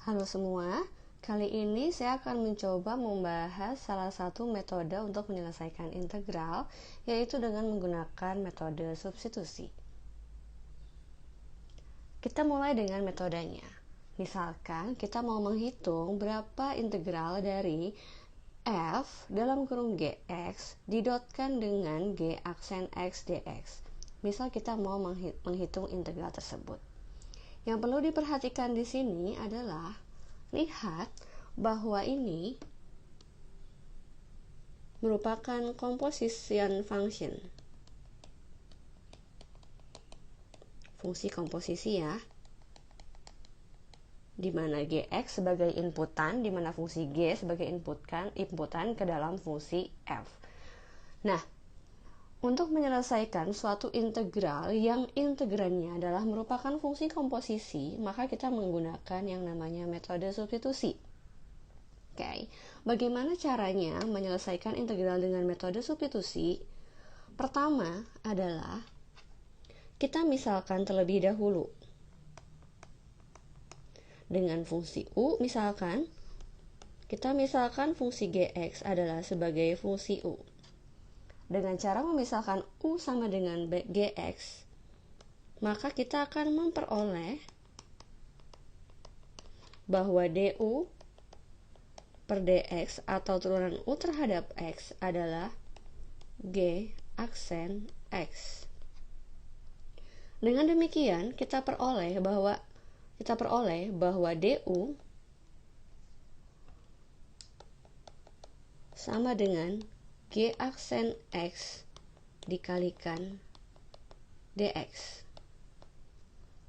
Halo semua, kali ini saya akan mencoba membahas salah satu metode untuk menyelesaikan integral, yaitu dengan menggunakan metode substitusi. Kita mulai dengan metodenya. Misalkan kita mau menghitung berapa integral dari f dalam kurung gx didotkan dengan g aksen x dx. Misal kita mau menghitung integral tersebut. Yang perlu diperhatikan di sini adalah lihat bahwa ini merupakan composition function. Fungsi komposisi ya. Di mana gx sebagai inputan, di mana fungsi g sebagai inputan ke dalam fungsi f. Nah, untuk menyelesaikan suatu integral yang integrannya adalah merupakan fungsi komposisi, maka kita menggunakan yang namanya metode substitusi. Oke, bagaimana caranya menyelesaikan integral dengan metode substitusi? Pertama adalah kita misalkan terlebih dahulu dengan fungsi u, kita misalkan fungsi gx adalah sebagai fungsi u. Dengan cara memisahkan u sama dengan gx, maka kita akan memperoleh bahwa du per dx atau turunan u terhadap x adalah g aksen x. Dengan demikian kita peroleh bahwa du sama dengan g aksen x dikalikan dx.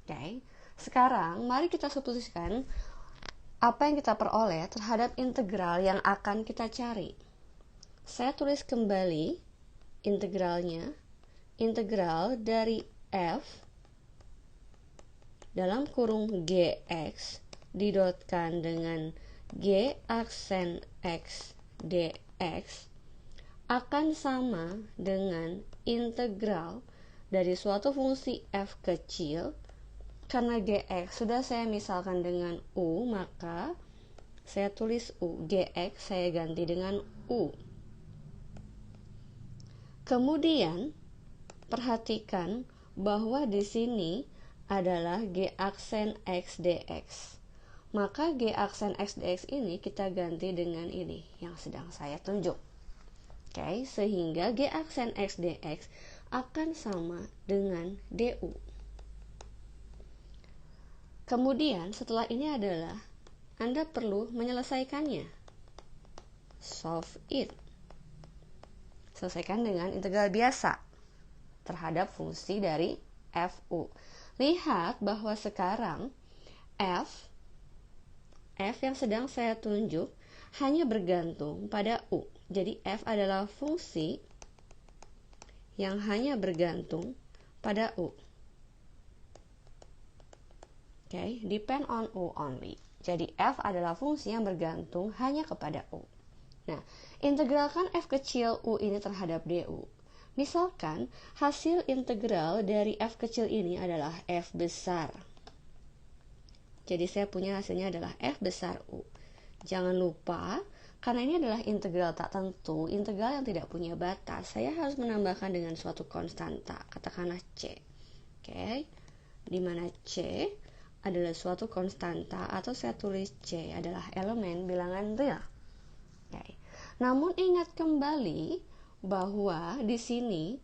Oke, sekarang mari kita substitusikan apa yang kita peroleh terhadap integral yang akan kita cari. Saya tulis kembali integralnya. Integral dari f dalam kurung gx didotkan dengan g aksen x dx akan sama dengan integral dari suatu fungsi f kecil. Karena gx sudah saya misalkan dengan u, maka saya tulis u, gx saya ganti dengan u. Kemudian perhatikan bahwa di sini adalah g aksen x dx. Maka g aksen x dx ini kita ganti dengan ini yang sedang saya tunjuk. Oke, sehingga g aksen x dx akan sama dengan du. Kemudian setelah ini adalah Anda perlu menyelesaikannya. Solve it. Selesaikan dengan integral biasa terhadap fungsi dari fu. Lihat bahwa sekarang f yang sedang saya tunjuk hanya bergantung pada u. Jadi f adalah fungsi yang hanya bergantung pada u. Okay, depend on u only. Jadi f adalah fungsi yang bergantung hanya kepada u. Nah, integralkan f kecil u ini terhadap du. Misalkan hasil integral dari f kecil ini adalah f besar. Jadi saya punya hasilnya adalah f besar u. Jangan lupa, karena ini adalah integral tak tentu, integral yang tidak punya batas, saya harus menambahkan dengan suatu konstanta, katakanlah c. Oke, di mana c adalah suatu konstanta, atau saya tulis c adalah elemen bilangan real. Oke. Namun ingat kembali bahwa di sini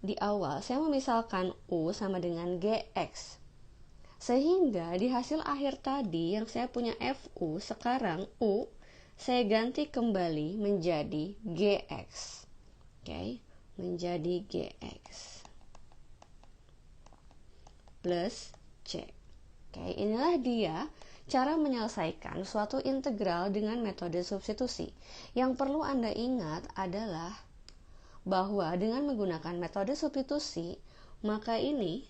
di awal saya memisalkan u sama dengan gx. Sehingga di hasil akhir tadi yang saya punya fu, sekarang u saya ganti kembali menjadi gx. Oke, menjadi gx plus c. Oke, inilah dia cara menyelesaikan suatu integral dengan metode substitusi. Yang perlu Anda ingat adalah bahwa dengan menggunakan metode substitusi, maka ini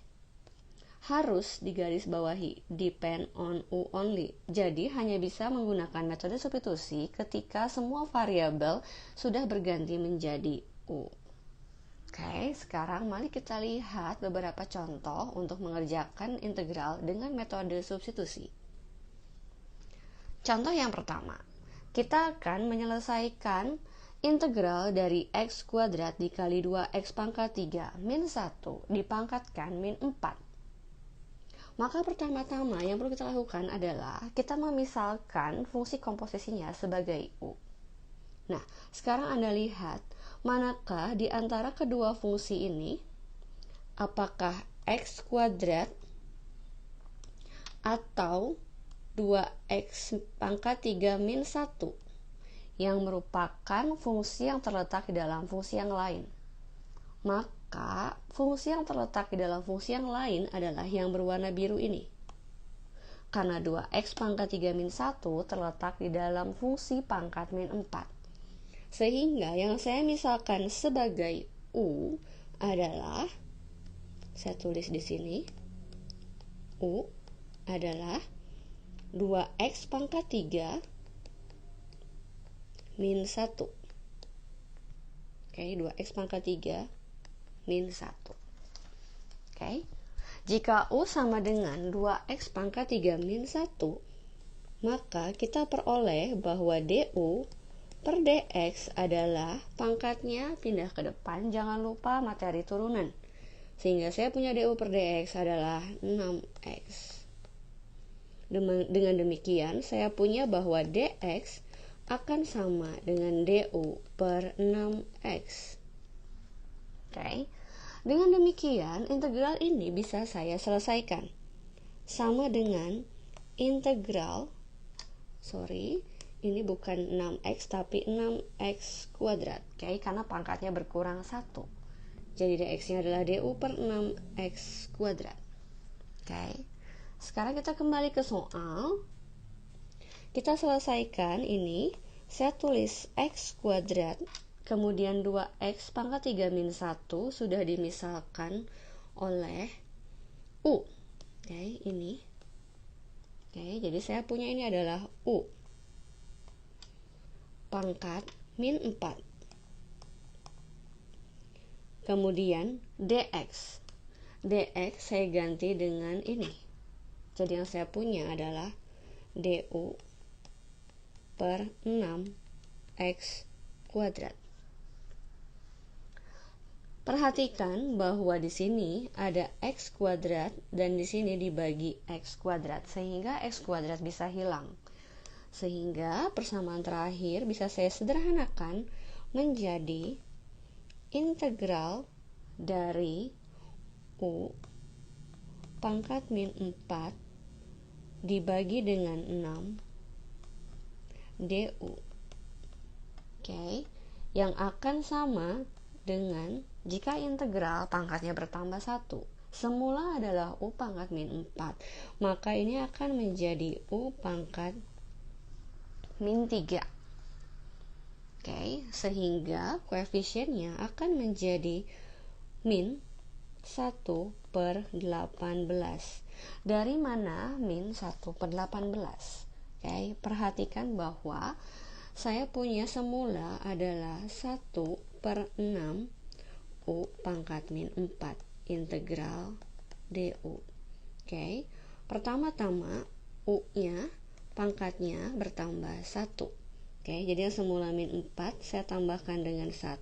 harus digarisbawahi, depend on u only. Jadi hanya bisa menggunakan metode substitusi ketika semua variabel sudah berganti menjadi u. Oke, sekarang mari kita lihat beberapa contoh untuk mengerjakan integral dengan metode substitusi. Contoh yang pertama, kita akan menyelesaikan integral dari x kuadrat dikali 2x pangkat 3 min 1 dipangkatkan min 4. Maka pertama-tama yang perlu kita lakukan adalah kita memisalkan fungsi komposisinya sebagai u. Nah, sekarang Anda lihat manakah di antara kedua fungsi ini, apakah x kuadrat atau 2x pangkat 3 min 1 yang merupakan fungsi yang terletak di dalam fungsi yang lain. Maka fungsi yang terletak di dalam fungsi yang lain adalah yang berwarna biru ini. Karena 2x pangkat 3 min 1 terletak di dalam fungsi pangkat min 4. Sehingga yang saya misalkan sebagai u adalah, saya tulis di sini, u adalah 2x pangkat 3 min 1. Oke, 2x pangkat 3 min 1. Oke. Jika u sama dengan 2x pangkat 3 min 1, maka kita peroleh bahwa du per dx adalah pangkatnya pindah ke depan, jangan lupa materi turunan. Sehingga saya punya du per dx adalah 6x. Dengan demikian, saya punya bahwa dx akan sama dengan du per 6x. Oke. Dengan demikian, integral ini bisa saya selesaikan. Sama dengan integral, ini bukan 6x tapi 6x kuadrat. Oke, karena pangkatnya berkurang 1. Jadi dx-nya adalah du per 6x kuadrat. Oke. Sekarang kita kembali ke soal. Kita selesaikan ini. Saya tulis x kuadrat, kemudian 2x pangkat 3 min 1 sudah dimisalkan oleh u. Oke, ini. Oke, jadi saya punya ini adalah u pangkat min 4. Kemudian dx. Dx saya ganti dengan ini. Jadi yang saya punya adalah du per 6x kuadrat. Perhatikan bahwa di sini ada x kuadrat dan di sini dibagi x kuadrat, sehingga x kuadrat bisa hilang. Sehingga persamaan terakhir bisa saya sederhanakan menjadi integral dari u pangkat min 4 dibagi dengan 6 du. Oke, yang akan sama dengan jika integral pangkatnya bertambah 1. Semula adalah u pangkat min 4, maka ini akan menjadi u pangkat min 3. Oke, sehingga koefisiennya akan menjadi min 1 per 18. Dari mana min 1 per 18? Oke, perhatikan bahwa saya punya semula adalah 1 per 6 u pangkat min 4 integral du. Oke, pertama-tama u-nya pangkatnya bertambah 1. Oke, jadi yang semula min 4 saya tambahkan dengan 1.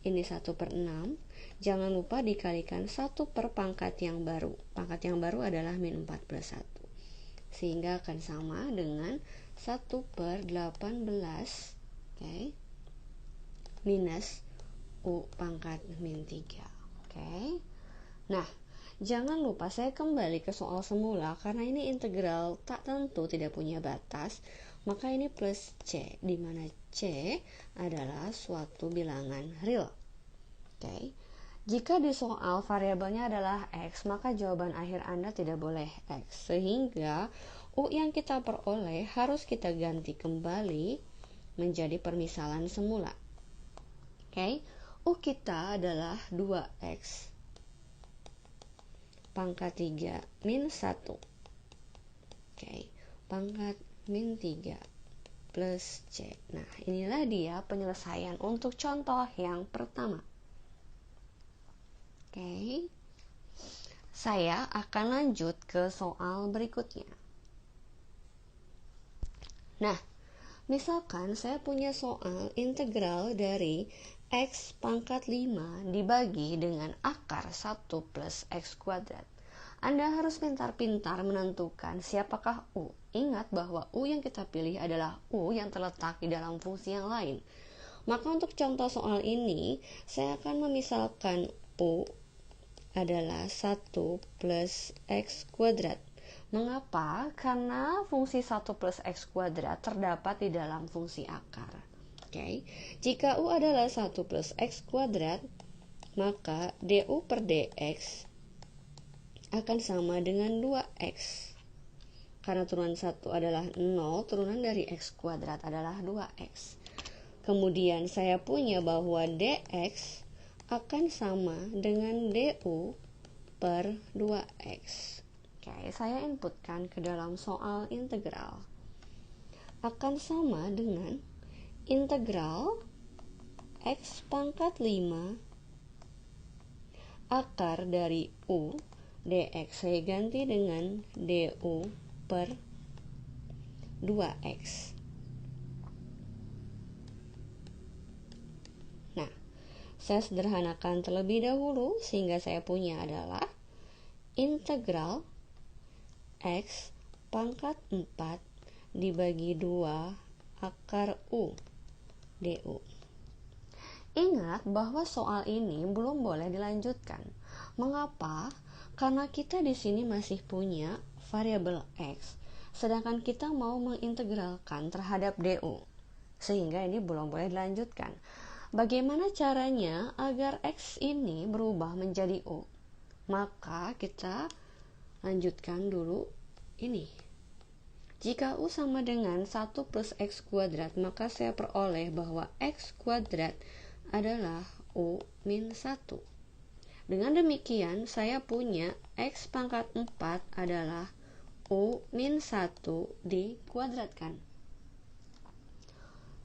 Ini 1 per 6. Jangan lupa dikalikan 1 per pangkat yang baru. Pangkat yang baru adalah min 4 plus 1. Sehingga akan sama dengan 1 per 18, okay, minus u pangkat min 3. Okay. Nah, jangan lupa saya kembali ke soal semula, karena ini integral tak tentu, tidak punya batas, maka ini plus c, di mana c adalah suatu bilangan real. Okay. Jika di soal variabelnya adalah x, maka jawaban akhir Anda tidak boleh x. Sehingga u yang kita peroleh harus kita ganti kembali menjadi permisalan semula. Oke, u kita adalah 2x pangkat 3 min 1. Oke, pangkat min 3 plus c. Nah, inilah dia penyelesaian untuk contoh yang pertama. Oke, saya akan lanjut ke soal berikutnya. Nah, misalkan saya punya soal integral dari X pangkat 5 dibagi dengan akar 1 plus X kuadrat. Anda harus pintar-pintar menentukan siapakah U. Ingat bahwa U yang kita pilih adalah U yang terletak di dalam fungsi yang lain. Maka untuk contoh soal ini, saya akan memisalkan U adalah 1 plus X kuadrat. Mengapa? Karena fungsi 1 plus X kuadrat terdapat di dalam fungsi akar. Oke. Jika U adalah 1 plus X kuadrat, maka du per dx akan sama dengan 2x. Karena turunan 1 adalah 0, turunan dari x kuadrat adalah 2x. Kemudian saya punya bahwa dx akan sama dengan du per 2x. Oke, saya inputkan ke dalam soal integral. Akan sama dengan integral x pangkat 5 akar dari u dx saya ganti dengan du per 2x. Nah, saya sederhanakan terlebih dahulu sehingga saya punya adalah integral x pangkat 4 dibagi 2 akar u du. Ingat bahwa soal ini belum boleh dilanjutkan. Mengapa? Karena kita di sini masih punya variabel x, sedangkan kita mau mengintegralkan terhadap du, sehingga ini belum boleh dilanjutkan. Bagaimana caranya agar x ini berubah menjadi u? Maka kita lanjutkan dulu ini. Jika u sama dengan 1 plus x kuadrat, maka saya peroleh bahwa x kuadrat adalah u min 1. Dengan demikian, saya punya x pangkat 4 adalah u min 1 dikuadratkan.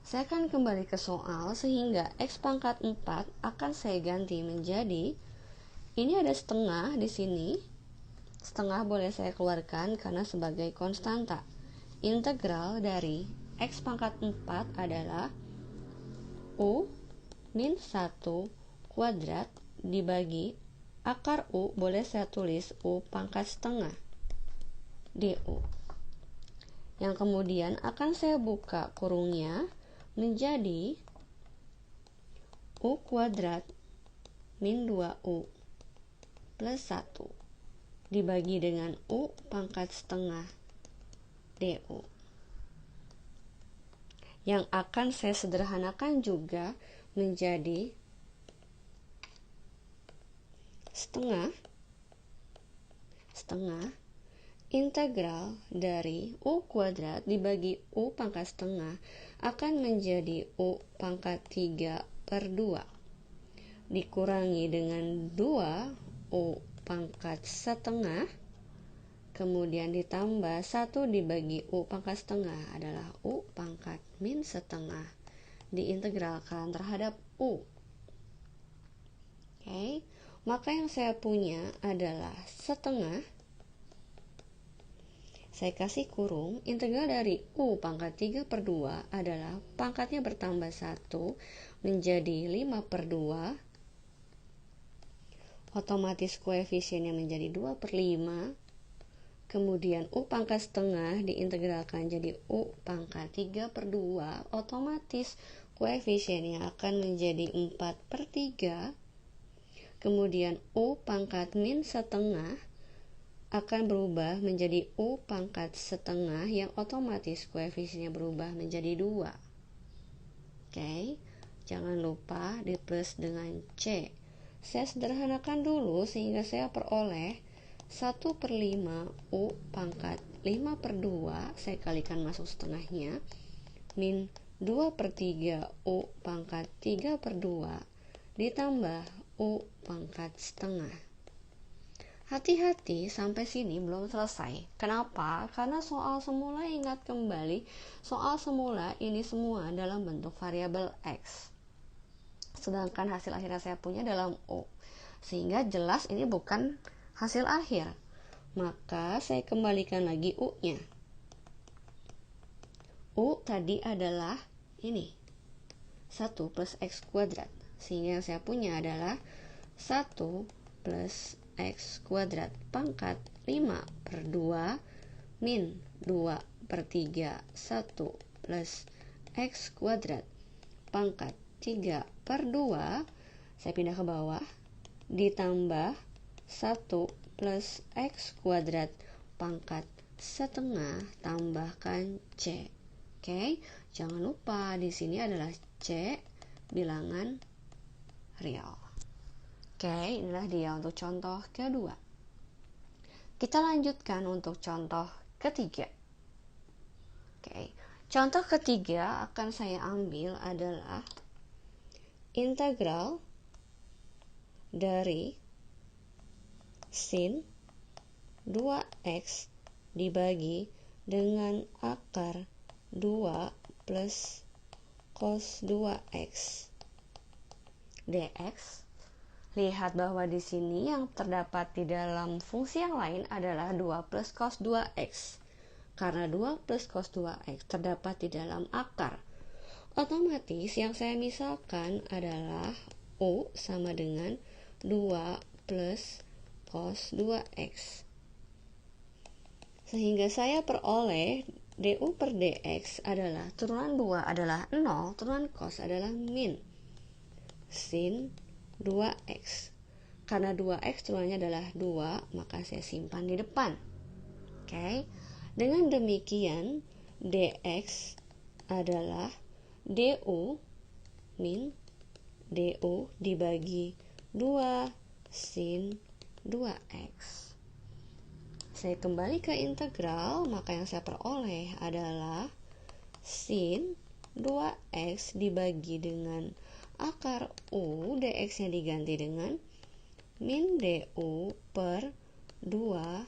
Saya akan kembali ke soal sehingga x pangkat 4 akan saya ganti menjadi, ini ada setengah di sini. Setengah boleh saya keluarkan karena sebagai konstanta. Integral dari x pangkat 4 adalah u min 1 kuadrat dibagi akar u, boleh saya tulis u pangkat setengah du, yang kemudian akan saya buka kurungnya menjadi u kuadrat min 2u plus 1 dibagi dengan u pangkat setengah du, yang akan saya sederhanakan juga menjadi setengah integral dari u kuadrat dibagi u pangkat setengah akan menjadi u pangkat 3 per 2 dikurangi dengan 2 u pangkat setengah, kemudian ditambah 1 dibagi u pangkat setengah adalah u pangkat min setengah diintegralkan terhadap u. Oke. Maka yang saya punya adalah setengah, saya kasih kurung, integral dari u pangkat 3 per 2 adalah pangkatnya bertambah 1 menjadi 5 per 2, otomatis koefisiennya menjadi 2 per 5, kemudian u pangkat setengah diintegralkan jadi u pangkat 3 per 2, otomatis koefisiennya akan menjadi 4 per 3, kemudian u pangkat min setengah akan berubah menjadi u pangkat setengah yang otomatis koefisiennya berubah menjadi 2. Oke, jangan lupa di plus dengan c. Saya sederhanakan dulu sehingga saya peroleh 1 per 5 u pangkat 5 per 2, saya kalikan masuk setengahnya, min 2 per 3 u pangkat 3 per 2 ditambah u pangkat setengah. Hati-hati, sampai sini belum selesai. Kenapa? Karena soal semula, ingat kembali, soal semula ini semua dalam bentuk variabel x, sedangkan hasil akhirnya saya punya dalam u, sehingga jelas ini bukan hasil akhir. Maka saya kembalikan lagi u nya. U tadi adalah ini 1 plus X kuadrat, sehingga yang saya punya adalah 1 plus X kuadrat pangkat 5 per 2 min 2 per 3 1 plus X kuadrat pangkat 3 per 2, saya pindah ke bawah, ditambah 1 plus X kuadrat pangkat setengah tambahkan C. Oke, jangan lupa di sini adalah C bilangan real. Oke, inilah dia untuk contoh kedua. Kita lanjutkan untuk contoh ketiga. Oke, contoh ketiga akan saya ambil adalah integral dari sin 2x dibagi dengan akar 2 plus cos 2x dx. Lihat bahwa di sini yang terdapat di dalam fungsi yang lain adalah 2 plus cos 2x. Karena 2 plus cos 2x terdapat di dalam akar, otomatis yang saya misalkan adalah U sama dengan 2 plus cos 2x. Sehingga saya peroleh du per dx adalah turunan 2 adalah 0, turunan cos adalah min sin 2x. Karena 2x turunannya adalah 2, maka saya simpan di depan. Oke. Dengan demikian dx adalah du min du dibagi 2 sin 2x. Saya kembali ke integral, maka yang saya peroleh adalah sin 2x dibagi dengan akar u, dx nya diganti dengan min du per 2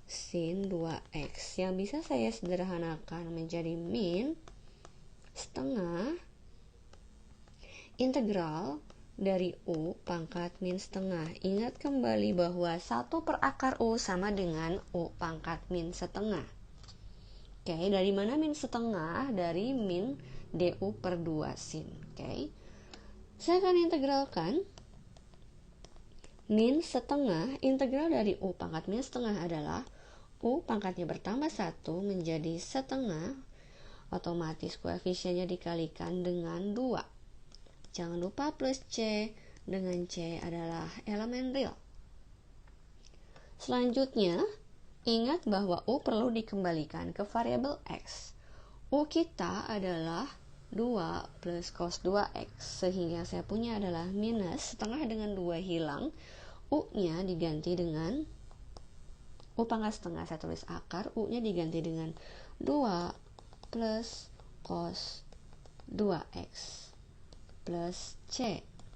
sin 2x, yang bisa saya sederhanakan menjadi min setengah integral dari u pangkat min setengah. Ingat kembali bahwa 1 per akar u sama dengan u pangkat min setengah. Oke, dari mana min setengah? Dari min du per 2 sin. Oke, saya akan integralkan min setengah. Integral dari u pangkat min setengah adalah u pangkatnya bertambah 1 menjadi setengah, otomatis koefisiennya dikalikan dengan 2. Jangan lupa plus C, dengan C adalah elemen real. Selanjutnya, ingat bahwa u perlu dikembalikan ke variabel x. U kita adalah 2 plus cos 2x, sehingga saya punya adalah minus setengah dengan 2 hilang, u-nya diganti dengan u pangkat setengah, saya tulis akar, u-nya diganti dengan 2 plus cos 2x plus C.